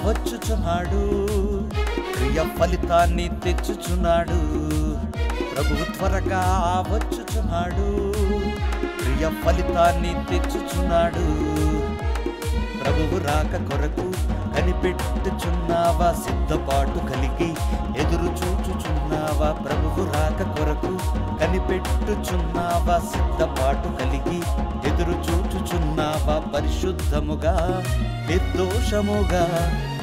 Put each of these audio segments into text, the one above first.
వచ్చుచున్నాడు, క్రియ ఫలితాన్ని తెచ్చుచున్నాడు. ప్రభువు త్వరగా వచ్చుచున్నాడు, క్రియ ఫలితాన్ని తెచ్చుచున్నాడు. ప్రభువు రాక కొరకు కనిపెట్టుచున్నావా, సిద్ధపాటు కలిగి ఎదురు చూచుచున్నావా? ప్రభువు రాక కొరకు కనిపెట్టుచున్నావా, సిద్ధపాటు కలిగి ఎదురు చూచుచున్నావా? పరిశుద్ధముగా నిర్దోషముగా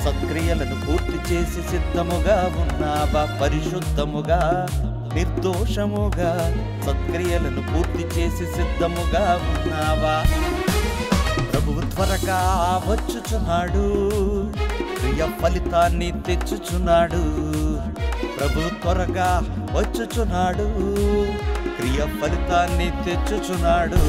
సత్క్రియలను పూర్తి చేసి సిద్ధముగా ఉన్నావా? పరిశుద్ధముగా నిర్దోషముగా సత్క్రియలను పూర్తి చేసి సిద్ధముగా ఉన్నావా? ప్రభువు త్వరగా వచ్చుచున్నాడు, క్రియ ఫలితాన్ని తెచ్చుచున్నాడు. ప్రభువు త్వరగా వచ్చుచున్నాడు, క్రియ ఫలితాన్ని తెచ్చుచున్నాడు.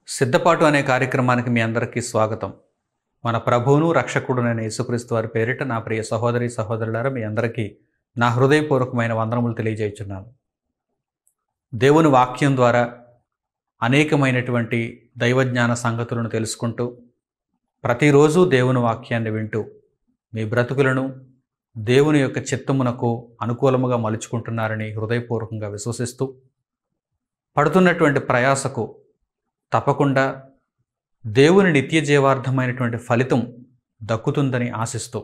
సిద్ధపాటు అనే కార్యక్రమానికి మీ అందరికీ స్వాగతం. మన ప్రభువును రక్షకుడునైన యేసుక్రీస్తు వారి పేరిట నా ప్రియ సహోదరి సహోదరులారా, మీ అందరికీ నా హృదయపూర్వకమైన వందనములు తెలియజేయుచున్నాను. దేవుని వాక్యం ద్వారా అనేకమైనటువంటి దైవజ్ఞాన సంగతులను తెలుసుకుంటూ ప్రతిరోజు దేవుని వాక్యాన్ని వింటూ మీ బ్రతుకులను దేవుని యొక్క చిత్తమునకు అనుకూలముగా మలుచుకుంటున్నారని హృదయపూర్వకంగా విశ్వసిస్తూ పడుతున్నటువంటి ప్రయాసకు తప్పకుండా దేవుని నిత్య జీవార్థమైనటువంటి ఫలితం దక్కుతుందని ఆశిస్తూ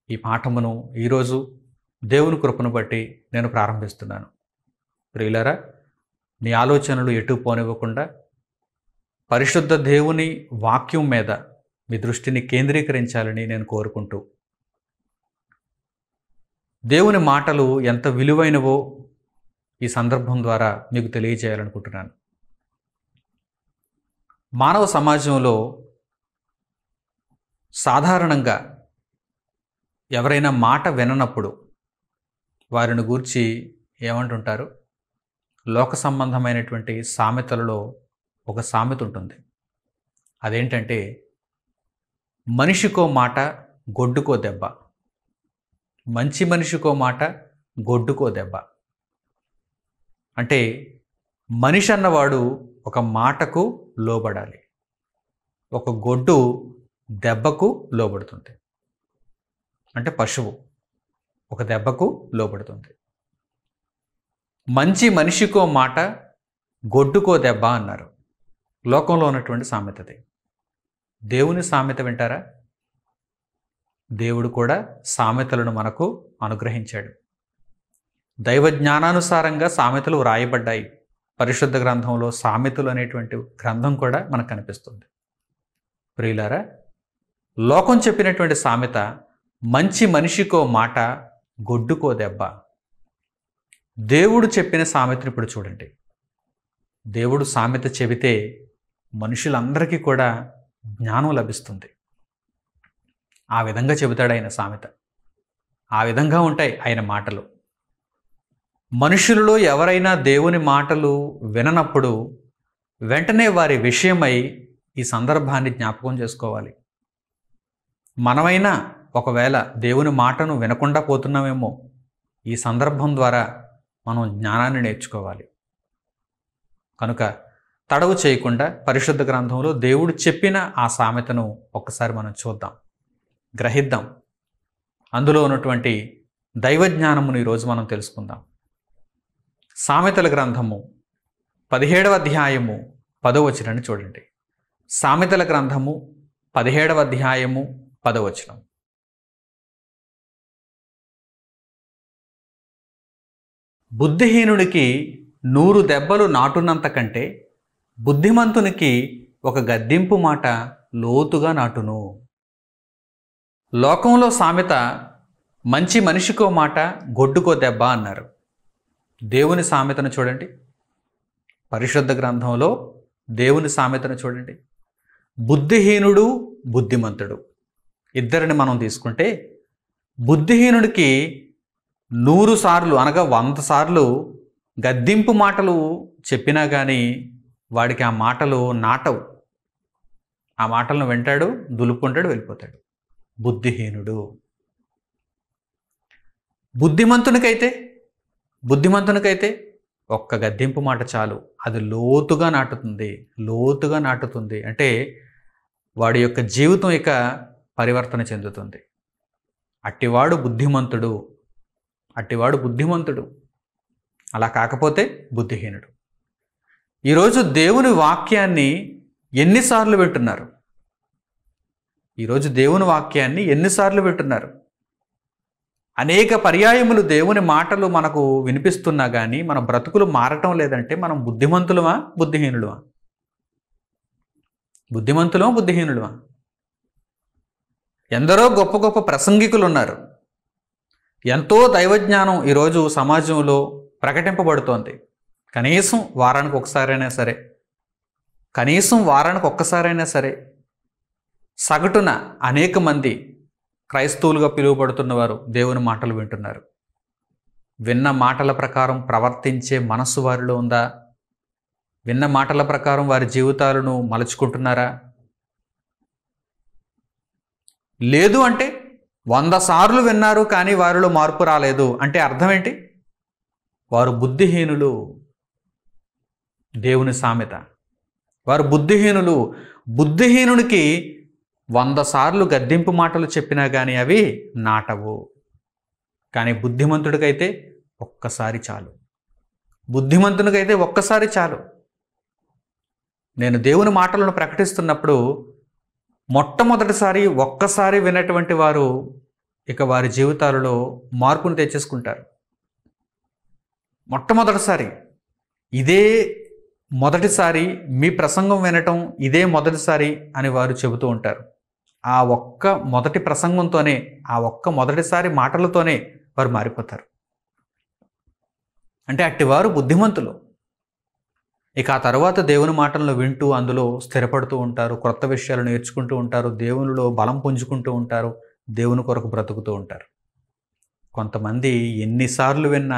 ఈ పాఠమును ఈరోజు దేవుని కృపను బట్టి నేను ప్రారంభిస్తున్నాను. ప్రియులారా, నీ ఆలోచనలు ఎటు పోనివ్వకుండా పరిశుద్ధ దేవుని వాక్యం మీద మీ దృష్టిని కేంద్రీకరించాలని నేను కోరుకుంటూ దేవుని మాటలు ఎంత విలువైనవో ఈ సందర్భం ద్వారా మీకు తెలియజేయాలనుకుంటున్నాను. మానవ సమాజంలో సాధారణంగా ఎవరైనా మాట విననప్పుడు వారిని గూర్చి ఏమంటుంటారు? లోక సంబంధమైనటువంటి సామెతలలో ఒక సామెత ఉంటుంది. అదేంటంటే, మనిషికో మాట గొడ్డుకో దెబ్బ, మంచి మనిషికో మాట గొడ్డుకో దెబ్బ. అంటే మనిషి అన్నవాడు ఒక మాటకు లోబడాలి, ఒక గొడ్డు దెబ్బకు లోబడుతుంది. అంటే పశువు ఒక దెబ్బకు లోబడుతుంది. మంచి మనిషికో మాట గొడ్డుకో దెబ్బ అన్నారు. లోకంలో ఉన్నటువంటి సామెతది. దేవుని సామెత వింటారా? దేవుడు కూడా సామెతలను మనకు అనుగ్రహించాడు. దైవ జ్ఞానానుసారంగా సామెతలు వ్రాయబడ్డాయి. పరిశుద్ధ గ్రంథంలో సామెతలు అనేటువంటి గ్రంథం కూడా మనకు కనిపిస్తుంది. ప్రియులారా, లోకం చెప్పినటువంటి సామెత మంచి మనిషికో మాట గొడ్డుకో దెబ్బ. దేవుడు చెప్పిన సామెతను ఇప్పుడు చూడండి. దేవుడు సామెత చెబితే మనుషులందరికీ కూడా జ్ఞానం లభిస్తుంది. ఆ విధంగా చెబుతాడు ఆయన సామెత. ఆ విధంగా ఉంటాయి ఆయన మాటలు. మనుషులలో ఎవరైనా దేవుని మాటలు విననప్పుడు వెంటనే వారి విషయమై ఈ సందర్భాన్ని జ్ఞాపకం చేసుకోవాలి. మనమైనా ఒకవేళ దేవుని మాటను వినకుండా పోతున్నామేమో, ఈ సందర్భం ద్వారా మనం జ్ఞానాన్ని నేర్చుకోవాలి. కనుక తడవు చేయకుండా పరిశుద్ధ గ్రంథంలో దేవుడు చెప్పిన ఆ సామెతను ఒక్కసారి మనం చూద్దాం, గ్రహిద్దాం. అందులో ఉన్నటువంటి దైవజ్ఞానమును ఈరోజు మనం తెలుసుకుందాం. సామెతల గ్రంథము 17వ అధ్యాయము 10వ వచనాన్ని చూడండి. సామెతల గ్రంథము 17వ అధ్యాయము 10వ వచనం. బుద్ధిహీనుడికి 100 దెబ్బలు నాటునంత కంటే బుద్ధిమంతునికి ఒక గద్దింపు మాట లోతుగా నాటును. లోకంలో సామెత మంచి మనిషికో మాట గొడ్డుకో దెబ్బ అన్నారు. దేవుని సామెతను చూడండి. పరిశుద్ధ గ్రంథంలో దేవుని సామెతను చూడండి. బుద్ధిహీనుడు బుద్ధిమంతుడు ఇద్దరిని మనం తీసుకుంటే, బుద్ధిహీనుడికి 100 సార్లు అనగా 100 సార్లు గద్దింపు మాటలు చెప్పినా కానీ వాడికి ఆ మాటలు నాటవు. ఆ మాటలను వింటాడు, దులుపుకుంటాడు, వెళ్ళిపోతాడు. బుద్ధిహీనుడు. బుద్ధిమంతునికైతే ఒక్క గద్దింపు మాట చాలు, అది లోతుగా నాటుతుంది. అంటే వాడి యొక్క జీవితం ఇక పరివర్తన చెందుతుంది. అట్టివాడు బుద్ధిమంతుడు, అలా కాకపోతే బుద్ధిహీనుడు. ఈరోజు దేవుని వాక్యాన్ని ఎన్నిసార్లు వింటున్నారు? అనేక పర్యాయములు దేవుని మాటలు మనకు వినిపిస్తున్నా కానీ మన బ్రతుకులు మారటం లేదంటే మనం బుద్ధిమంతులమా బుద్ధిహీనులమా? ఎందరో గొప్ప గొప్ప ప్రసంగికులు ఉన్నారు. ఎంతో దైవజ్ఞానం ఈరోజు సమాజంలో ప్రకటింపబడుతోంది. కనీసం వారానికి ఒక్కసారైనా సరే సగటున అనేక మంది క్రైస్తవులుగా పిలువబడుతున్నవారు దేవుని మాటలు వింటున్నారు. విన్న మాటల ప్రకారం ప్రవర్తించే మనస్సు వారిలో ఉందా? విన్న మాటల ప్రకారం వారి జీవితాలను మలుచుకుంటున్నారా? లేదు అంటే 100 సార్లు విన్నారు కానీ వారిలో మార్పు రాలేదు అంటే అర్థం ఏంటి? వారు బుద్ధిహీనులు. దేవుని సామెత, వారు బుద్ధిహీనులు. బుద్ధిహీనునికి 100 సార్లు గద్దింపు మాటలు చెప్పినా కానీ అవి నాటవు. కానీ బుద్ధిమంతుడికైతే ఒక్కసారి చాలు. నేను దేవుని మాటలను ప్రకటిస్తున్నప్పుడు మొట్టమొదటిసారి ఒక్కసారి విన్నటువంటి వారు ఇక వారి జీవితాలలో మార్పును తెచ్చేసుకుంటారు. మొట్టమొదటిసారి ఇదే మొదటిసారి మీ ప్రసంగం వినటం ఇదే మొదటిసారి అని వారు చెబుతూ ఉంటారు. ఆ ఒక్క మొదటి ప్రసంగంతోనే, ఆ ఒక్క మొదటిసారి మాటలతోనే వారు మారిపోతారు. అంటే అట్టివారు బుద్ధిమంతులు. ఇక ఆ తర్వాత దేవుని మాటలను వింటూ అందులో స్థిరపడుతూ ఉంటారు, క్రొత్త విషయాలు నేర్చుకుంటూ ఉంటారు, దేవునిలో బలం పుంజుకుంటూ ఉంటారు, దేవుని కొరకు బ్రతుకుతూ ఉంటారు. కొంతమంది ఎన్నిసార్లు విన్నా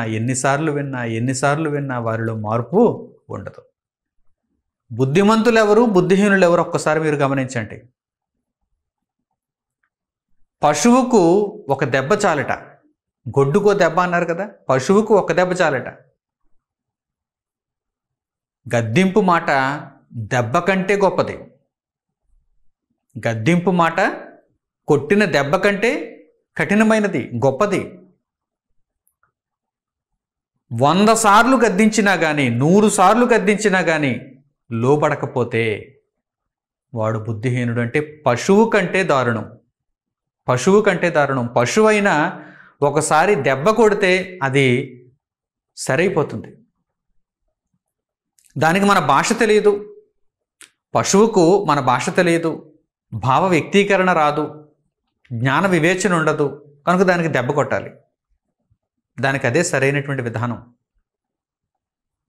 వారిలో మార్పు ఉండదు. బుద్ధిమంతులు ఎవరు, బుద్ధిహీనులు ఎవరు ఒక్కసారి మీరు గమనించండి. పశువుకు ఒక దెబ్బ చాలట, గొడ్డుకో దెబ్బ అన్నారు కదా, పశువుకు ఒక దెబ్బ చాలట. గద్దింపు మాట దెబ్బ కంటే గొప్పది. గద్దింపు మాట కొట్టిన దెబ్బ కంటే కఠినమైనది, గొప్పది. 100 సార్లు గద్దించినా కానీ 100 సార్లు గద్దించినా కానీ లోబడకపోతే వాడు బుద్ధిహీనుడు. అంటే పశువు కంటే దారుణం. పశువు అయినా ఒకసారి దెబ్బ కొడితే అది సరైపోతుంది. దానికి మన భాష తెలియదు, పశువుకు మన భాష తెలియదు, భావ వ్యక్తీకరణ రాదు, జ్ఞాన వివేచన ఉండదు, కనుక దానికి దెబ్బ కొట్టాలి. దానికి అదే సరైనటువంటి విధానం.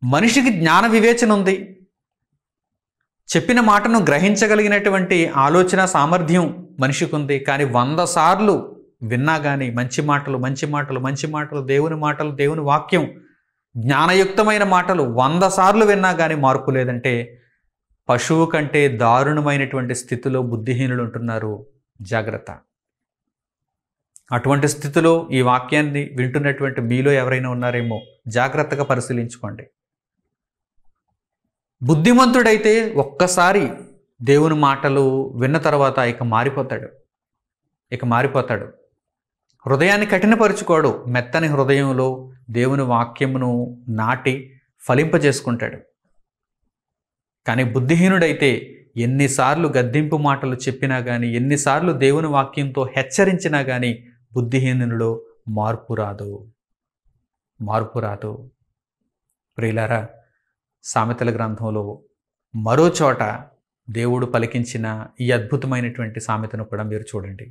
మనిషికి జ్ఞాన వివేచన ఉంది, చెప్పిన మాటను గ్రహించగలిగినటువంటి ఆలోచన సామర్థ్యం మనిషికి ఉంది. కానీ 100 సార్లు విన్నా కానీ మంచి మాటలు, దేవుని వాక్యం, జ్ఞానయుక్తమైన మాటలు 100 సార్లు విన్నా కానీ మార్పు లేదంటే పశువు కంటే దారుణమైనటువంటి స్థితిలో బుద్ధిహీనులు ఉంటున్నారు. జాగ్రత్త. అటువంటి స్థితిలో ఈ వాక్యాన్ని వింటున్నటువంటి మీలో ఎవరైనా ఉన్నారేమో జాగ్రత్తగా పరిశీలించుకోండి. బుద్ధిమంతుడైతే ఒక్కసారి దేవుని మాటలు విన్న తర్వాత ఇక మారిపోతాడు. హృదయాన్ని కఠినపరుచుకోడు, మెత్తని హృదయంలో దేవుని వాక్యమును నాటి ఫలింపజేసుకుంటాడు. కానీ బుద్ధిహీనుడైతే ఎన్నిసార్లు గద్దింపు మాటలు చెప్పినా కానీ, ఎన్నిసార్లు దేవుని వాక్యంతో హెచ్చరించినా కానీ బుద్ధిహీనులో మార్పు రాదు. ప్రియులారా, సామెతల గ్రంథంలో మరో చోట దేవుడు పలికించిన ఈ అద్భుతమైనటువంటి సామెతను కూడా మీరు చూడండి.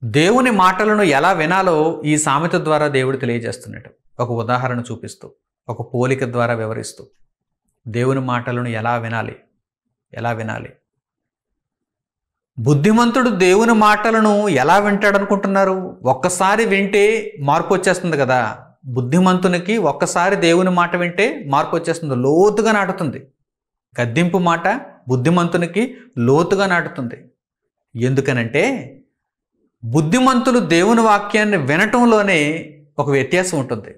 దేవుని మాటలను ఎలా వినాలో ఈ సామెత ద్వారా దేవుడు తెలియజేస్తున్నాడు. ఒక ఉదాహరణ చూపిస్తూ, ఒక పోలిక ద్వారా వివరిస్తూ దేవుని మాటలను ఎలా వినాలి. బుద్ధిమంతుడు దేవుని మాటలను ఎలా వింటాడనుకుంటున్నారు? ఒక్కసారి వింటే మార్పు వచ్చేస్తుంది కదా. బుద్ధిమంతునికి ఒక్కసారి దేవుని మాట వింటే మార్పు వచ్చేస్తుంది, లోతుగా నాటుతుంది. గద్దింపు మాట బుద్ధిమంతునికి లోతుగా నాటుతుంది. ఎందుకనంటే బుద్ధిమంతులు దేవుని వాక్యాన్ని వినటంలోనే ఒక వ్యత్యాసం ఉంటుంది.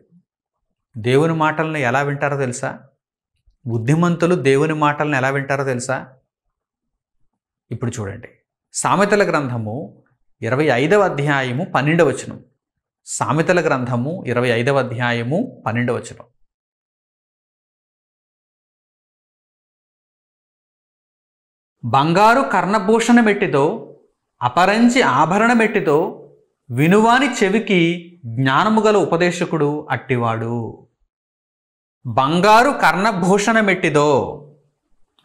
దేవుని మాటలను ఎలా వింటారో తెలుసా? బుద్ధిమంతులు దేవుని మాటలను ఎలా వింటారో తెలుసా? ఇప్పుడు చూడండి, సామెతల గ్రంథము 25వ అధ్యాయము 12వ వచనం. సామెతల గ్రంథము 25వ అధ్యాయము 12వ వచనం. బంగారు కర్ణభూషణమెట్టిదో అపరంజి ఆభరణమెట్టిదో వినువాని చెవికి జ్ఞానము గల ఉపదేశకుడు అట్టివాడు. బంగారు కర్ణభూషణమెట్టిదో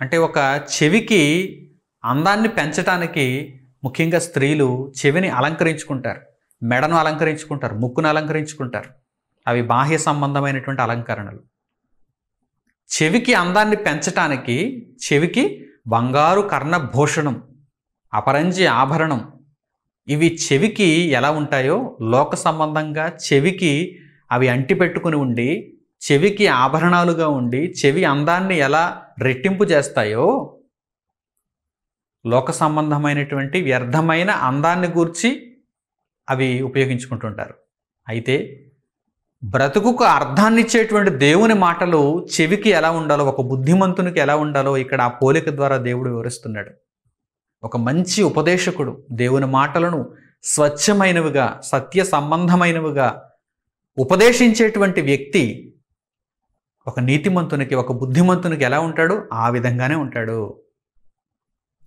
అంటే ఒక చెవికి అందాన్ని పెంచడానికి ముఖ్యంగా స్త్రీలు చెవిని అలంకరించుకుంటారు, మెడను అలంకరించుకుంటారు, ముక్కును అలంకరించుకుంటారు. అవి బాహ్య సంబంధమైనటువంటి అలంకరణలు. చెవికి అందాన్ని పెంచటానికి చెవికి బంగారు కర్ణభూషణం, అపరంజి ఆభరణం, ఇవి చెవికి ఎలా ఉంటాయో లోక సంబంధంగా చెవికి అవి అంటిపెట్టుకుని ఉండి చెవికి ఆభరణాలుగా ఉండి చెవి అందాన్ని ఎలా రెట్టింపు చేస్తాయో లోక సంబంధమైనటువంటి వ్యర్థమైన అందాన్ని గూర్చి అవి ఉపయోగించుకుంటుంటారు. అయితే బ్రతుకుకు అర్థాన్ని ఇచ్చేటువంటి దేవుని మాటలు చెవికి ఎలా ఉండాలో, ఒక బుద్ధిమంతునికి ఎలా ఉండాలో ఇక్కడ ఆ పోలిక ద్వారా దేవుడు వివరిస్తున్నాడు. ఒక మంచి ఉపదేశకుడు దేవుని మాటలను స్వచ్ఛమైనవిగా, సత్య సంబంధమైనవిగా ఉపదేశించేటువంటి వ్యక్తి ఒక నీతిమంతునికి, ఒక బుద్ధిమంతునికి ఎలా ఉంటాడు? ఆ విధంగానే ఉంటాడు.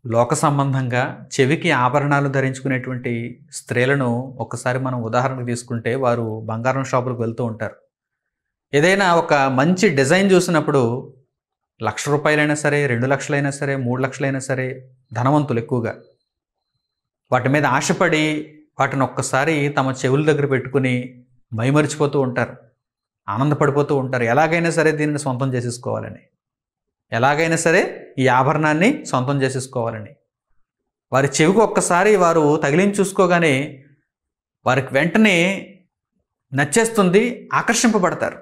లోక సంబంధంగా చెవికి ఆభరణాలు ధరించుకునేటువంటి స్త్రీలను ఒక్కసారి మనం ఉదాహరణకు తీసుకుంటే, వారు బంగారం షాపులకు వెళ్తూ ఉంటారు. ఏదైనా ఒక మంచి డిజైన్ చూసినప్పుడు ₹1,00,000 సరే, 2,00,000 సరే, 3,00,000 సరే, ధనవంతులు ఎక్కువగా వాటి మీద ఆశపడి వాటిని ఒక్కసారి తమ చెవుల దగ్గర పెట్టుకుని మైమరిచిపోతూ ఉంటారు, ఆనందపడిపోతూ ఉంటారు. ఎలాగైనా సరే దీనిని సొంతం చేసేసుకోవాలని, ఎలాగైనా సరే ఈ ఆభరణాన్ని సొంతం చేసేసుకోవాలని వారి చెవికి ఒక్కసారి వారు తగిలించి చూసుకోగానే వారికి వెంటనే నచ్చేస్తుంది, ఆకర్షింపబడతారు.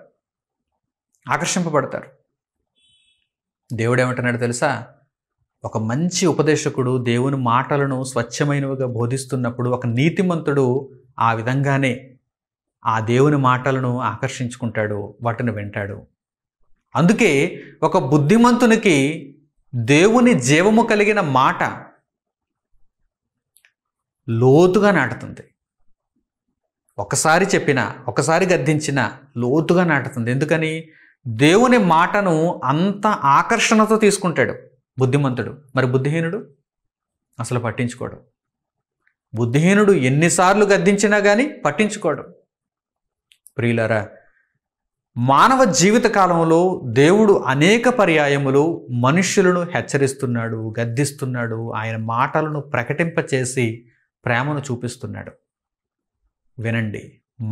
దేవుడు ఏమంటున్నాడు తెలుసా? ఒక మంచి ఉపదేశకుడు దేవుని మాటలను స్వచ్ఛమైనవిగా బోధిస్తున్నప్పుడు ఒక నీతిమంతుడు ఆ విధంగానే ఆ దేవుని మాటలను ఆకర్షించుకుంటాడు, వాటిని వింటాడు. అందుకే ఒక బుద్ధిమంతునికి దేవుని జీవము కలిగిన మాట లోతుగా నాటుతుంది. ఒకసారి చెప్పినా, ఒకసారి గద్దించినా లోతుగా నాటుతుంది. ఎందుకని? దేవుని మాటను అంత ఆకర్షణతో తీసుకుంటాడు బుద్ధిమంతుడు. మరి బుద్ధిహీనుడు అసలు పట్టించుకోడు. బుద్ధిహీనుడు ఎన్నిసార్లు గద్దించినా కానీ పట్టించుకోడు. ప్రియులారా, మానవ జీవిత కాలంలో దేవుడు అనేక పర్యాయములు మనుష్యులను హెచ్చరిస్తున్నాడు, గద్దిస్తున్నాడు, ఆయన మాటలను ప్రకటింపచేసి ప్రేమను చూపిస్తున్నాడు. వినండి,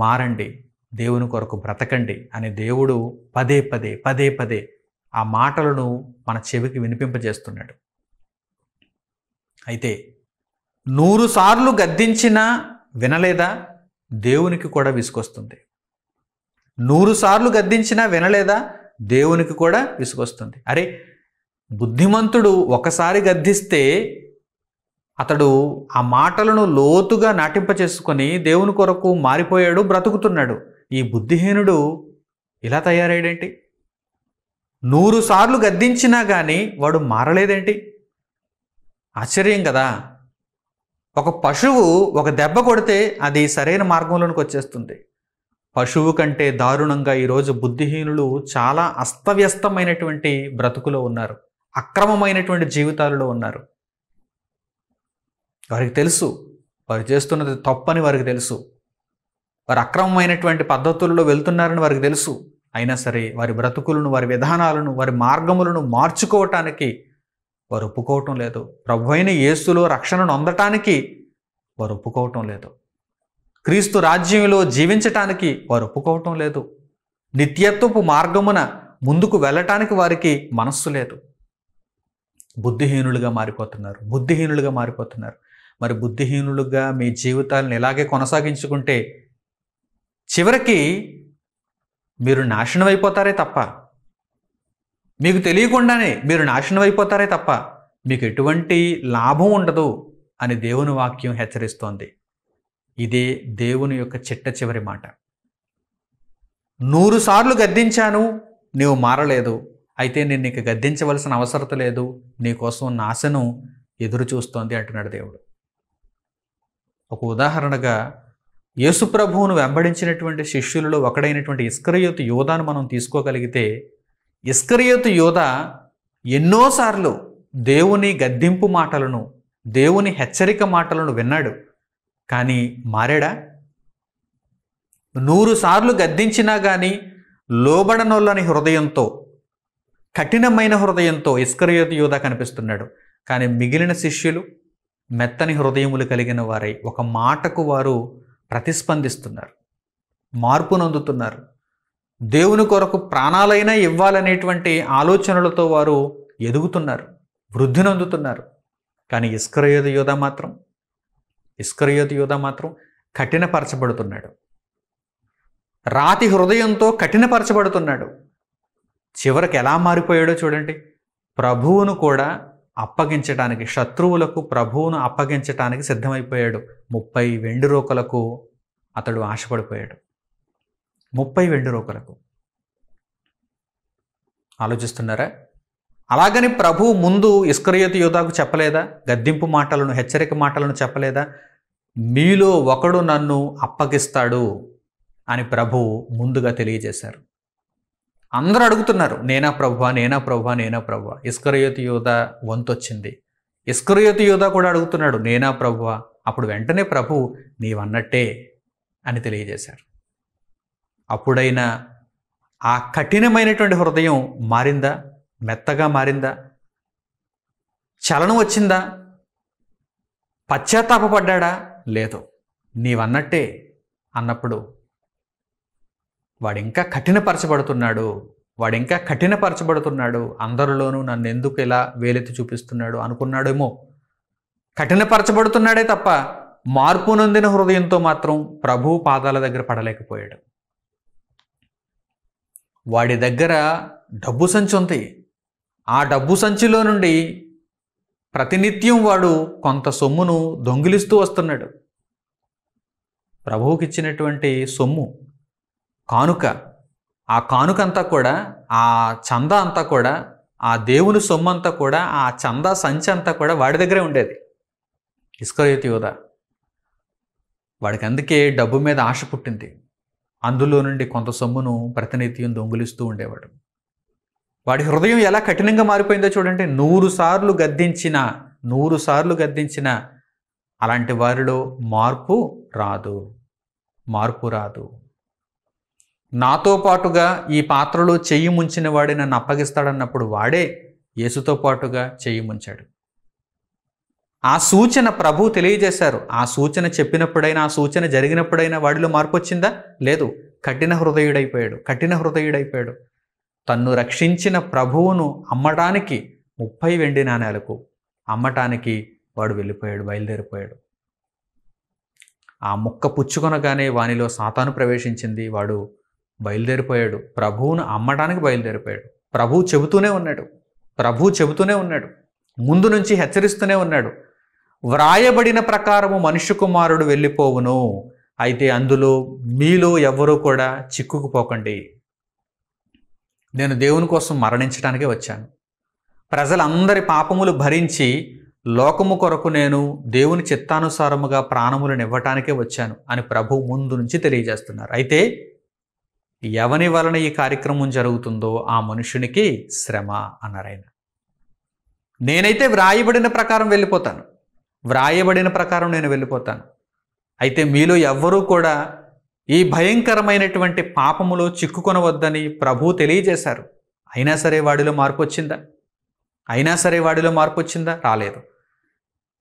మారండి, దేవుని కొరకు బ్రతకండి అని దేవుడు పదే పదే ఆ మాటలను మన చెవికి వినిపింపజేస్తున్నాడు. అయితే 100 సార్లు గద్దించినా వినలేదా? దేవునికి కూడా విసుగొస్తుంది. 100 సార్లు గద్దించినా వినలేదా? దేవునికి కూడా విసుగొస్తుంది. అరే, బుద్ధిమంతుడు ఒకసారి గద్దిస్తే అతడు ఆ మాటలను లోతుగా నాటింపచేసుకొని దేవుని కొరకు మారిపోయాడు, బ్రతుకుతున్నాడు. ఈ బుద్ధిహీనుడు ఇలా తయారయ్యాడేంటి? 100 సార్లు గద్దించినా కానీ వాడు మారలేదేంటి? ఆశ్చర్యం కదా. ఒక పశువు ఒక దెబ్బ కొడితే అది సరైన మార్గంలోనికి వచ్చేస్తుంది. పశువు కంటే దారుణంగా ఈరోజు బుద్ధిహీనులు చాలా అస్తవ్యస్తమైనటువంటి బ్రతుకులో ఉన్నారు, అక్రమమైనటువంటి జీవితాలలో ఉన్నారు. వారికి తెలుసు వారు చేస్తున్నది తప్పని వారికి తెలుసు, వారు అక్రమమైనటువంటి పద్ధతుల్లో వెళ్తున్నారని వారికి తెలుసు. అయినా సరే వారి బ్రతుకులను, వారి విధానాలను, వారి మార్గములను మార్చుకోవటానికి వారు ఒప్పుకోవటం లేదు. ప్రభువైన యేసులో రక్షణను పొందటానికి వారు ఒప్పుకోవటం లేదు. క్రీస్తు రాజ్యంలో జీవించటానికి వారు ఒప్పుకోవటం లేదు. నిత్యత్వపు మార్గమున ముందుకు వెళ్ళటానికి వారికి మనస్సు లేదు. బుద్ధిహీనులుగా మారిపోతున్నారు. మరి బుద్ధిహీనులుగా మీ జీవితాలను ఇలాగే కొనసాగించుకుంటే చివరికి మీరు నాశనం అయిపోతారే తప్ప, మీకు తెలియకుండానే మీరు నాశనం అయిపోతారే తప్ప మీకు ఎటువంటి లాభం ఉండదు అని దేవుని వాక్యం హెచ్చరిస్తోంది. ఇదే దేవుని యొక్క చిట్ట చివరి మాట. 100 సార్లు గద్దించాను, నీవు మారలేదు. అయితే నేను నీకు గద్దించవలసిన అవసరం లేదు, నీకోసం నాశనం ఎదురు చూస్తోంది అంటున్నాడు దేవుడు. ఒక ఉదాహరణగా యేసుప్రభువును వెంబడించినటువంటి శిష్యులలో ఒకడైనటువంటి ఇస్కరియోతు యోధాను మనం తీసుకోగలిగితే, ఇస్కరియోతు యోధా ఎన్నోసార్లు దేవుని గద్దింపు మాటలను, దేవుని హెచ్చరిక మాటలను విన్నాడు. కానీ మారాడా? 100 సార్లు గద్దించినా కానీ లోబడనొల్లని హృదయంతో, కఠినమైన హృదయంతో ఇస్కరియోతు యోధా కనిపిస్తున్నాడు. కానీ మిగిలిన శిష్యులు మెత్తని హృదయములు కలిగిన వారై ఒక మాటకు వారు ప్రతిస్పందిస్తున్నారు, మార్పు నొందుతున్నారు. దేవుని కొరకు ప్రాణాలైనా ఇవ్వాలనేటువంటి ఆలోచనలతో వారు ఎదుగుతున్నారు, వృద్ధి నొందుతున్నారు. కానీ ఇస్కరియోతు యోధా మాత్రం కఠినపరచబడుతున్నాడు, రాతి హృదయంతో కఠినపరచబడుతున్నాడు. చివరికి ఎలా మారిపోయాడో చూడండి. ప్రభువును కూడా అప్పగించడానికి, శత్రువులకు ప్రభువును అప్పగించటానికి సిద్ధమైపోయాడు. 30 వెండి రూకలకు అతడు ఆశపడిపోయాడు. 30 వెండి రూకలకు. ఆలోచిస్తున్నారా? అలాగని ప్రభువు ముందు ఇస్కరియోతు యోధాకు చెప్పలేదా? గద్దింపు మాటలను, హెచ్చరిక మాటలను చెప్పలేదా? మీలో ఒకడు నన్ను అప్పగిస్తాడు అని ప్రభువు ముందుగా తెలియజేశారు. అందరూ అడుగుతున్నారు, నేనా ప్రభువా, నేనా ప్రభువా, నేనా ప్రభువా. ఇస్కరియోతు యోధా వంతొచ్చింది. ఇస్కరియోతు యోధా కూడా అడుగుతున్నాడు, నేనా ప్రభువా. అప్పుడు వెంటనే ప్రభువు నీవన్నట్టే అని తెలియజేశారు. అప్పుడైనా ఆ కఠినమైనటువంటి హృదయం మారిందా? మెత్తగా మారిందా? చలనం వచ్చిందా? పశ్చాత్తాపపడ్డా? లేదు. నీవన్నట్టే అన్నప్పుడు వాడింకా కఠినపరచబడుతున్నాడు. అందరిలోనూ నన్ను ఎందుకు ఇలా వేలెత్తి చూపిస్తున్నాడు అనుకున్నాడేమో. కఠినపరచబడుతున్నాడే తప్ప మార్పు నొందిన హృదయంతో మాత్రం ప్రభువు పాదాల దగ్గర పడలేకపోయాడు. వాడి దగ్గర డబ్బు సంచి ఉంది. ఆ డబ్బు సంచిలో నుండి ప్రతినిత్యం వాడు కొంత సొమ్మును దొంగిలిస్తూ వస్తున్నాడు. ప్రభువుకి ఇచ్చినటువంటి సొమ్ము, కానుక, ఆ కానుకంతా కూడా, ఆ చందా అంతా కూడా, ఆ దేవుని సొమ్ము అంతా కూడా, ఆ చందా సంచి అంతా కూడా వాడి దగ్గరే ఉండేది. ఇస్కరియోతు యోధా వాడికి అందుకే డబ్బు మీద ఆశ పుట్టింది. అందులో నుండి కొంత సొమ్మును ప్రతినిత్యం దొంగిలిస్తూ ఉండేవాడు. వాడి హృదయం ఎలా కఠినంగా మారిపోయిందో చూడండి. 100 సార్లు గద్దించిన అలాంటి వారిలో మార్పు రాదు. నాతో పాటుగా ఈ పాత్రలో చెయ్యి ముంచిన వాడే నన్ను అప్పగిస్తాడన్నప్పుడు వాడే యేసుతో పాటుగా చెయ్యి ముంచాడు. ఆ సూచన ప్రభువు తెలియజేశారు. ఆ సూచన చెప్పినప్పుడైనా, ఆ సూచన జరిగినప్పుడైనా వాడిలో మార్పు వచ్చిందా? లేదు. కఠిన హృదయుడైపోయాడు. తన్ను రక్షించిన ప్రభువును అమ్మటానికి 30 వెండి నాణేలకు అమ్మటానికి వాడు బయలుదేరిపోయాడు. ఆ ముక్క పుచ్చుకొనగానే వానిలో సాతాను ప్రవేశించింది. వాడు బయలుదేరిపోయాడు. ప్రభువును అమ్మటానికి బయలుదేరిపోయాడు. ప్రభువు చెబుతూనే ఉన్నాడు. ముందు నుంచి హెచ్చరిస్తూనే ఉన్నాడు. వ్రాయబడిన ప్రకారము మనుష్య కుమారుడు వెళ్ళిపోవును, అయితే అందులో మీలో ఎవ్వరూ కూడా చిక్కుకుపోకండి. నేను దేవుని కోసం మరణించడానికే వచ్చాను. ప్రజలందరి పాపములు భరించి లోకము కొరకు నేను దేవుని చిత్తానుసారముగా ప్రాణములను ఇవ్వటానికే వచ్చాను అని ప్రభువు ముందు నుంచి తెలియజేస్తున్నారు. అయితే ఎవని వలన ఈ కార్యక్రమం జరుగుతుందో ఆ మనుషునికి శ్రమ అన్నారు ఆయన. నేనైతే వ్రాయబడిన ప్రకారం నేను వెళ్ళిపోతాను. అయితే మీలో ఎవ్వరూ కూడా ఈ భయంకరమైనటువంటి పాపములో చిక్కుకొనవద్దని ప్రభువు తెలియజేశారు. అయినా సరే వాడిలో మార్పు వచ్చిందా? రాలేదు.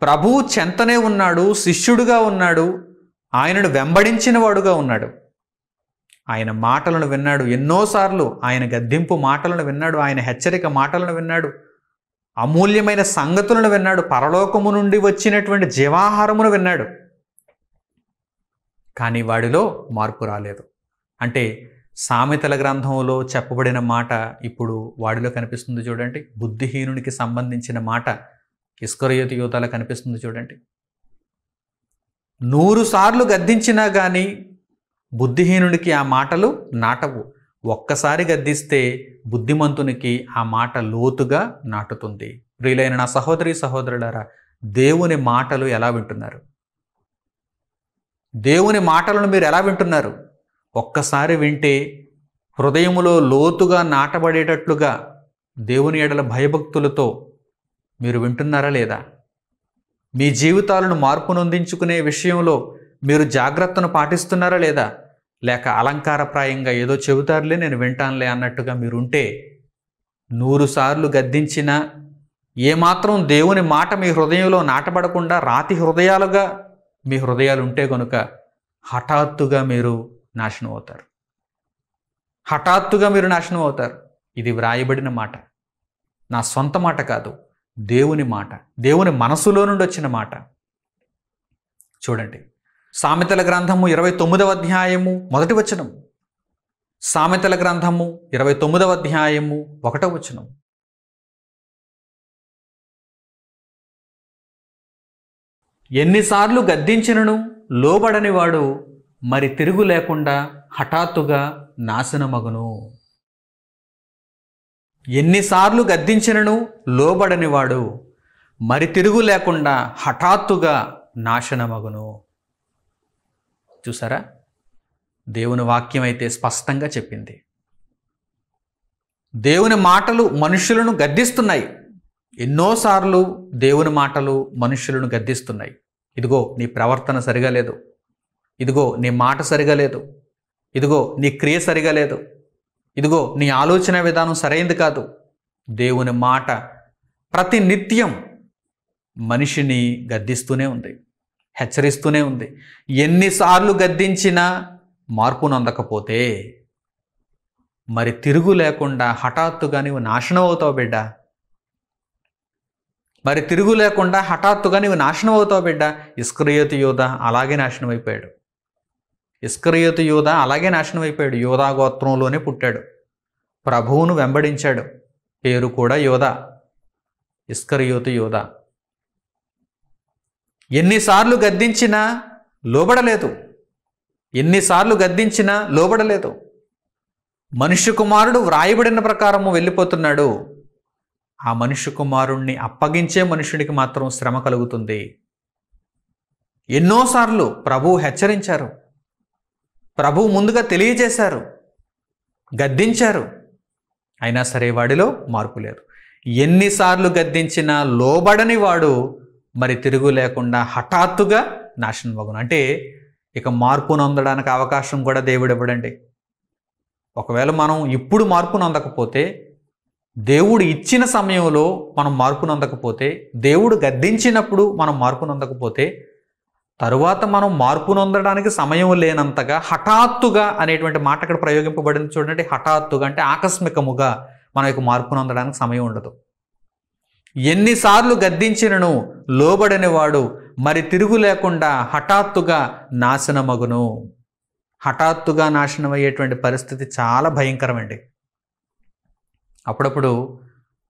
ప్రభువు చెంతనే ఉన్నాడు, శిష్యుడుగా ఉన్నాడు, ఆయనను వెంబడించిన వాడుగా ఉన్నాడు. ఆయన మాటలను విన్నాడు ఎన్నోసార్లు. ఆయన గద్దింపు మాటలను విన్నాడు, ఆయన హెచ్చరిక మాటలను విన్నాడు, అమూల్యమైన సంగతులను విన్నాడు, పరలోకము నుండి వచ్చినటువంటి జీవాహారమును విన్నాడు. కానీ వాడిలో మార్పు రాలేదు. అంటే సామెతల గ్రంథంలో చెప్పబడిన మాట ఇప్పుడు వాడిలో కనిపిస్తుంది చూడండి. బుద్ధిహీనునికి సంబంధించిన మాట ఇస్కరియోతు యోధాలో కనిపిస్తుంది చూడండి. 100 సార్లు గద్దించినా కానీ బుద్ధిహీనుడికి ఆ మాటలు నాటవు. ఒక్కసారి గద్దిస్తే బుద్ధిమంతునికి ఆ మాట లోతుగా నాటుతుంది. ప్రియులైన నా సహోదరి సహోదరులారా, దేవుని మాటలు ఎలా వింటున్నారు? దేవుని మాటలను మీరు ఎలా వింటున్నారు? ఒక్కసారి వింటే హృదయములో లోతుగా నాటబడేటట్లుగా దేవుని ఎడల భయభక్తులతో మీరు వింటున్నారా లేదా? మీ జీవితాలను మార్పు నొందించుకునే విషయంలో మీరు జాగ్రత్తను పాటిస్తున్నారా లేదా? లేక అలంకారప్రాయంగా ఏదో చెబుతారులే నేను వింటానులే అన్నట్టుగా మీరుంటే 100 సార్లు గద్దించినా ఏమాత్రం దేవుని మాట మీ హృదయంలో నాటబడకుండా రాతి హృదయాలుగా మీ హృదయాలు ఉంటే కనుక హఠాత్తుగా మీరు నాశనం అవుతారు. హఠాత్తుగా మీరు నాశనం అవుతారు. ఇది వ్రాయబడిన మాట, నా సొంత మాట కాదు, దేవుని మాట, దేవుని మనసులో నుండి వచ్చిన మాట. చూడండి, సామెతల గ్రంథము 29వ అధ్యాయము 1వ వచనం. సామెతల గ్రంథము 29వ అధ్యాయము 1వ వచనం. ఎన్నిసార్లు గద్దించినను లోబడని వాడు మరి తిరుగు లేకుండా హఠాత్తుగా నాశనమగును. ఎన్నిసార్లు గద్దించినను లోబడని వాడు మరి తిరుగు లేకుండా హఠాత్తుగా నాశనమగును. చూసారా, దేవుని వాక్యం అయితే స్పష్టంగా చెప్పింది. దేవుని మాటలు మనుషులను గద్దిస్తున్నాయి. ఎన్నోసార్లు దేవుని మాటలు మనుషులను గద్దిస్తున్నాయి. ఇదిగో నీ ప్రవర్తన సరిగా లేదు, ఇదిగో నీ మాట సరిగా లేదు, ఇదిగో నీ క్రియ సరిగా లేదు, ఇదిగో నీ ఆలోచన విధానం సరైంది కాదు. దేవుని మాట ప్రతి నిత్యం మనిషిని గద్దిస్తూనే ఉంది, హెచ్చరిస్తూనే ఉంది. ఎన్నిసార్లు గద్దించినా మార్పు నొందకపోతే మరి తిరుగు లేకుండా హఠాత్తుగా నీవు నాశనం అవుతావు బిడ్డ. మరి తిరుగు లేకుండా హఠాత్తుగా నీవు నాశనం అవుతావు బిడ్డ. ఇస్కరియోతు యోధా అలాగే నాశనం అయిపోయాడు. ఇస్కరియోతు యోధా అలాగే నాశనం అయిపోయాడు. యోధా గోత్రంలోనే పుట్టాడు, ప్రభువును వెంబడించాడు, పేరు కూడా యోధా, ఇస్కరియోతు యోధా. ఎన్నిసార్లు గద్దించినా లోబడలేదు, ఎన్నిసార్లు గద్దించినా లోబడలేదు. మనుష్య కుమారుడు వ్రాయబడిన ప్రకారము వెళ్ళిపోతున్నాడు. ఆ మనుష్య కుమారుణ్ణి అప్పగించే మనుషుడికి మాత్రం శ్రమ కలుగుతుంది. ఎన్నోసార్లు ప్రభువు హెచ్చరించారు, ప్రభువు ముందుగా తెలియజేశారు, గద్దించారు, అయినా సరే వాడిలో మార్పు లేదు. ఎన్నిసార్లు గద్దించినా లోబడని వాడు మరి తిరుగు లేకుండా హఠాత్తుగా నాశనం అగును. అంటే ఇక మార్పు నొందడానికి అవకాశం కూడా దేవుడు ఇవ్వడండి. ఒకవేళ మనం ఇప్పుడు మార్పు నొందకపోతే, దేవుడు ఇచ్చిన సమయంలో మనం మార్పు నొందకపోతే, దేవుడు గద్దించినప్పుడు మనం మార్పు నొందకపోతే, తరువాత మనం మార్పు నొందడానికి సమయం లేనంతగా హఠాత్తుగా అనేటువంటి మాట ఇక్కడ ప్రయోగింపబడింది. చూడండి, హఠాత్తుగా అంటే ఆకస్మికముగా మనం ఇక మార్పు నొందడానికి సమయం ఉండదు. ఎన్నిసార్లు గద్దించినను లోబడని వాడు మరి తిరుగు లేకుండా హఠాత్తుగా నాశనమగును. హఠాత్తుగా నాశనం అయ్యేటువంటి పరిస్థితి చాలా భయంకరమండి. అప్పుడప్పుడు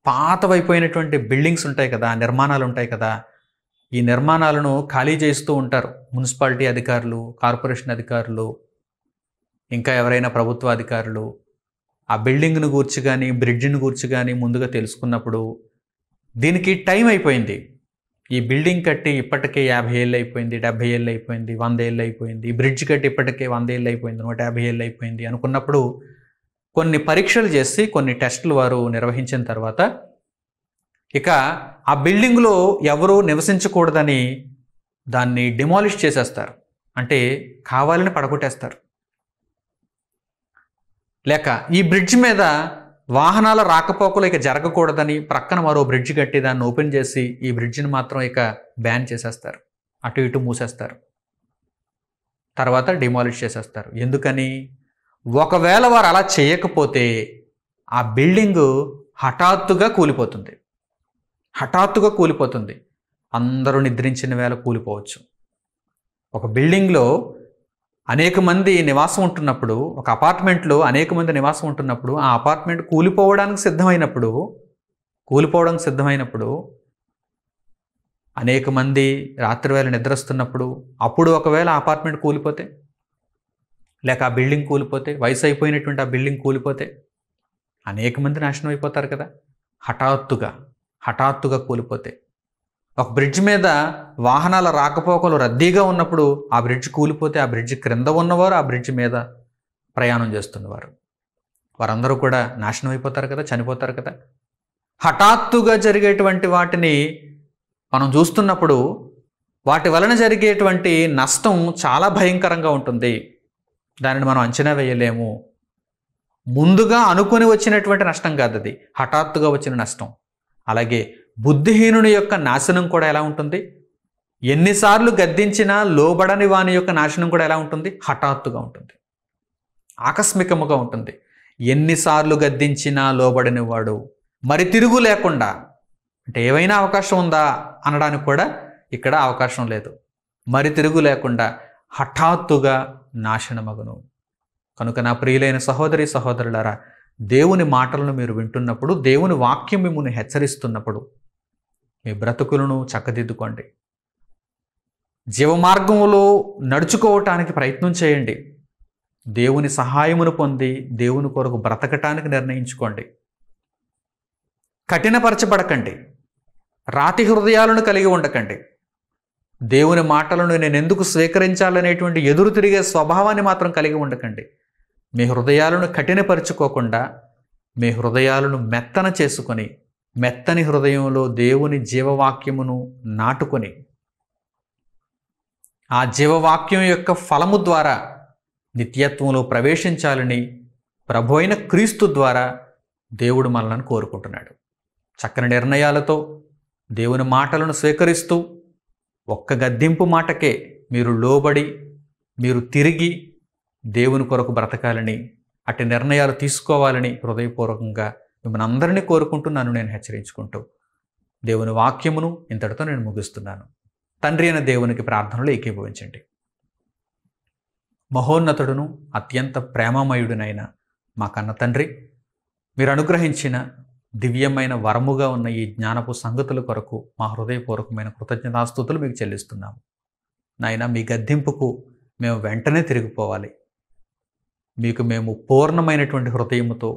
పాతవైపోయినటువంటి బిల్డింగ్స్ ఉంటాయి కదా, నిర్మాణాలు ఉంటాయి కదా, ఈ నిర్మాణాలను ఖాళీ చేస్తూ ఉంటారు మున్సిపాలిటీ అధికారులు, కార్పొరేషన్ అధికారులు, ఇంకా ఎవరైనా ప్రభుత్వ అధికారులు. ఆ బిల్డింగ్ను గూర్చి కానీ బ్రిడ్జిని గూర్చి కానీ ముందుగా తెలుసుకున్నప్పుడు దీనికి టైం అయిపోయింది, ఈ బిల్డింగ్ కట్టి ఇప్పటికే 50 ఏళ్ళు అయిపోయింది, 70 ఏళ్ళు అయిపోయింది, 100 ఏళ్ళు అయిపోయింది, ఈ బ్రిడ్జ్ కట్టి ఇప్పటికే 100 ఏళ్ళు అయిపోయింది, 150 ఏళ్ళు అయిపోయింది అనుకున్నప్పుడు కొన్ని పరీక్షలు చేసి కొన్ని టెస్టులు వారు నిర్వహించిన తర్వాత ఇక ఆ బిల్డింగ్లో ఎవరూ నివసించకూడదని దాన్ని డిమాలిష్ చేసేస్తారు. అంటే కావాలని పడగొట్టేస్తారు. లేక ఈ బ్రిడ్జ్ మీద వాహనాల రాకపోకలు ఇక జరగకూడదని ప్రక్కన మరో బ్రిడ్జ్ కట్టి దాన్ని ఓపెన్ చేసి ఈ బ్రిడ్జిని మాత్రం ఇక బ్యాన్ చేసేస్తారు, అటు ఇటు మూసేస్తారు, తర్వాత డిమాలిష్ చేసేస్తారు. ఎందుకని? ఒకవేళ వారు అలా చేయకపోతే ఆ బిల్డింగు హఠాత్తుగా కూలిపోతుంది, హఠాత్తుగా కూలిపోతుంది. అందరూ నిద్రించిన వేళ కూలిపోవచ్చు. ఒక బిల్డింగ్లో అనేక మంది నివాసం ఉంటున్నప్పుడు, ఒక అపార్ట్మెంట్లో అనేక మంది నివాసం ఉంటున్నప్పుడు, ఆ అపార్ట్మెంట్ కూలిపోవడానికి సిద్ధమైనప్పుడు అనేక మంది రాత్రివేళ నిద్రస్తున్నప్పుడు అప్పుడు ఒకవేళ అపార్ట్మెంట్ కూలిపోతే, లేక ఆ బిల్డింగ్ కూలిపోతే, వయసు అయిపోయినటువంటి ఆ బిల్డింగ్ కూలిపోతే అనేక మంది నాశనం అయిపోతారు కదా. హఠాత్తుగా కూలిపోతే, ఒక బ్రిడ్జ్ మీద వాహనాల రాకపోకలు రద్దీగా ఉన్నప్పుడు ఆ బ్రిడ్జ్ కూలిపోతే ఆ బ్రిడ్జ్ క్రింద ఉన్నవారు, ఆ బ్రిడ్జ్ మీద ప్రయాణం చేస్తున్నవారు, వారందరూ కూడా నాశనం అయిపోతారు కదా, చనిపోతారు కదా. హఠాత్తుగా జరిగేటువంటి వాటిని మనం చూస్తున్నప్పుడు వాటి వలన జరిగేటువంటి నష్టం చాలా భయంకరంగా ఉంటుంది. దానిని మనం అంచనా వేయలేము. ముందుగా అనుకొని వచ్చినటువంటి నష్టం కాదు, అది హఠాత్తుగా వచ్చిన నష్టం. అలాగే బుద్ధిహీనుని యొక్క నాశనం కూడా ఎలా ఉంటుంది? ఎన్నిసార్లు గద్దించినా లోబడని వాని యొక్క నాశనం కూడా ఎలా ఉంటుంది? హఠాత్తుగా ఉంటుంది, ఆకస్మికముగా ఉంటుంది. ఎన్నిసార్లు గద్దించినా లోబడని వాడు మరి తిరుగు లేకుండా, అంటే ఏవైనా అవకాశం ఉందా అనడానికి కూడా ఇక్కడ అవకాశం లేదు. మరి తిరుగు లేకుండా హఠాత్తుగా నాశనమగును. కనుక నా ప్రియులైన సహోదరి సహోదరులారా, దేవుని మాటలను మీరు వింటున్నప్పుడు, దేవుని వాక్యం మిమ్మల్ని హెచ్చరిస్తున్నప్పుడు మీ బ్రతుకులను చక్కదిద్దుకోండి. జీవమార్గంలో నడుచుకోవటానికి ప్రయత్నం చేయండి. దేవుని సహాయమును పొంది దేవుని కొరకు బ్రతకటానికి నిర్ణయించుకోండి. కఠినపరచబడకండి, రాతి హృదయాలను కలిగి ఉండకండి. దేవుని మాటలను నేను ఎందుకు స్వీకరించాలనేటువంటి ఎదురు తిరిగే స్వభావాన్ని మాత్రం కలిగి ఉండకండి. మీ హృదయాలను కఠినపరుచుకోకుండా మీ హృదయాలను మెత్తన చేసుకొని, మెత్తని హృదయంలో దేవుని జీవవాక్యమును నాటుకొని, ఆ జీవవాక్యం యొక్క ఫలము ద్వారా నిత్యత్వంలో ప్రవేశించాలని ప్రభు అయిన క్రీస్తు ద్వారా దేవుడు మనల్ని కోరుకుంటున్నాడు. చక్కని నిర్ణయాలతో దేవుని మాటలను స్వీకరిస్తూ, ఒక్క గద్దింపు మాటకే మీరు లోబడి, మీరు తిరిగి దేవుని కొరకు బ్రతకాలని, అట్టి నిర్ణయాలు తీసుకోవాలని హృదయపూర్వకంగా మిమ్మల్ని అందరినీ కోరుకుంటున్నాను. నేను హెచ్చరించుకుంటూ దేవుని వాక్యమును ఇంతటితో నేను ముగిస్తున్నాను. తండ్రి అయిన దేవునికి ప్రార్థనలు ఏకీభవించండి. మహోన్నతుడును అత్యంత ప్రేమమయుడునైన మా కన్న తండ్రి, మీరు అనుగ్రహించిన దివ్యమైన వరముగా ఉన్న ఈ జ్ఞానపు సంగతుల కొరకు మా హృదయపూర్వకమైన కృతజ్ఞతాస్తుతులు మీకు చెల్లిస్తున్నాము. నాయన, మీ గద్దింపుకు మేము వెంటనే తిరిగిపోవాలి. మీకు మేము పూర్ణమైనటువంటి హృదయముతో,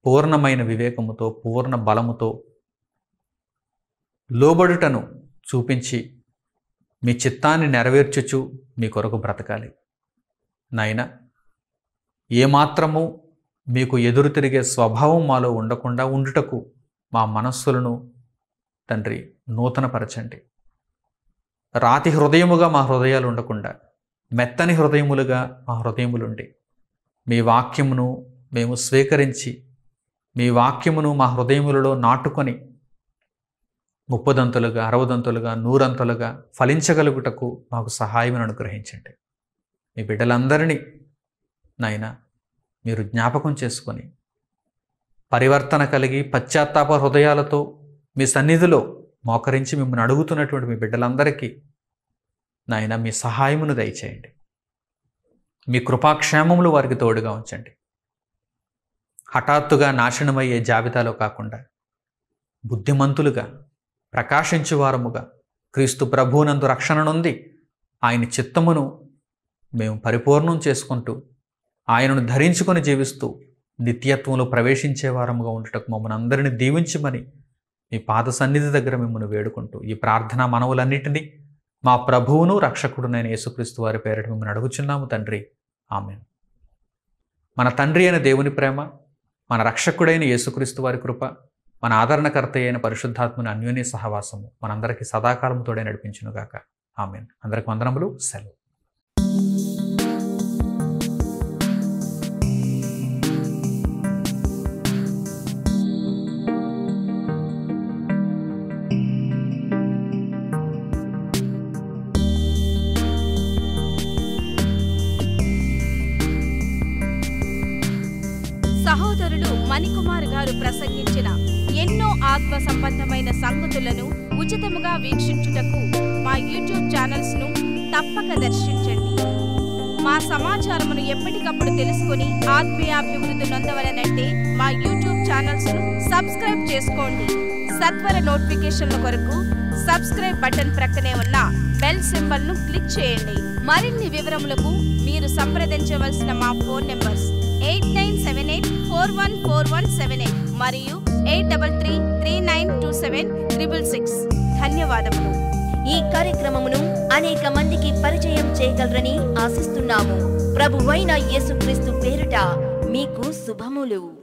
పూర్ణమైన వివేకముతో, పూర్ణ బలముతో లోబడుటను చూపించి మీ చిత్తాన్ని నెరవేర్చుచు మీ కొరకు బ్రతకాలి. నాయన, ఏమాత్రము మీకు ఎదురు తిరిగే స్వభావం మాలో ఉండకుండా ఉండుటకు మా మనస్సులను తండ్రి నూతనపరచండి. రాతి హృదయముగా మా హృదయాలు ఉండకుండా మెత్తని హృదయములుగా మా హృదయములుండి, మీ వాక్యమును మేము స్వీకరించి, మీ వాక్యమును మా హృదయములలో నాటుకొని 30దంతులుగా, 60దంతులుగా, 100అంతులుగా ఫలించగలుగుటకు మాకు సహాయమును అనుగ్రహించండి. మీ బిడ్డలందరినీ నాయన మీరు జ్ఞాపకం చేసుకొని, పరివర్తన కలిగి పశ్చాత్తాప హృదయాలతో మీ సన్నిధిలో మోకరించి మిమ్మల్ని అడుగుతున్నటువంటి మీ బిడ్డలందరికీ నాయన మీ సహాయమును దయచేయండి. మీ కృపాక్షేమములు వారికి తోడుగా ఉంచండి. హఠాత్తుగా నాశనమయ్యే జాబితాలో కాకుండా బుద్ధిమంతులుగా, ప్రకాశించువారముగా, క్రీస్తు ప్రభువునందు రక్షణ నొంది ఆయన చిత్తమును మేము పరిపూర్ణం చేసుకుంటూ, ఆయనను ధరించుకొని జీవిస్తూ నిత్యత్వంలో ప్రవేశించే వారముగా ఉండటకు మమ్మల్ని అందరినీ దీవించమని మీ పాద సన్నిధి దగ్గర మిమ్మల్ని వేడుకుంటూ ఈ ప్రార్థనా మనవులన్నిటినీ మా ప్రభువును రక్షకుడునైన యేసుక్రీస్తు వారి పేరిట మిమ్మల్ని అడుగుచున్నాము తండ్రి. ఆమేన్. మన తండ్రి అయిన దేవుని ప్రేమ, మన రక్షకుడైన యేసుక్రీస్తు వారి కృప, మన ఆదరణకర్త అయిన పరిశుద్ధాత్మని అన్యోన్య సహవాసము మనందరికీ సదాకాలము తోడే నడిపించునుగాక. ఆమేన్. అందరికి వందనములు. సెలవు. సహోదరులు మణికుమార్ గారు ప్రసంగించిన ఎన్నో ఆత్మ సంబంధమైన సంగతులను ఉచితముగా వీక్షించుటకు మా యూట్యూబ్ ఛానల్స్ ను తప్పక దర్శించండి. మా సమాచారమును ఎప్పటికప్పుడు తెలుసుకుని ఆత్మీయాభివృద్ధి నొందవలనంటే మా యూట్యూబ్ ఛానల్స్ ను సబ్స్క్రైబ్ చేసుకోండి. సత్వర నోటిఫికేషన్ల కొరకు సబ్స్క్రైబ్ బటన్ ప్రక్కనే ఉన్న బెల్ సింబల్ ను క్లిక్ చేయండి. మరిన్ని వివరములకు మీరు సంప్రదించవలసిన మా ఫోన్ నెంబర్స్ 8978414178 మరియు 83392766. ధన్యవాదములు. ఈ కార్యక్రమమును అనేక మందికి పరిచయం చేయగలరని ఆశిస్తున్నాము. ప్రభువైన యేసుక్రీస్తు పేరిట మీకు శుభములు.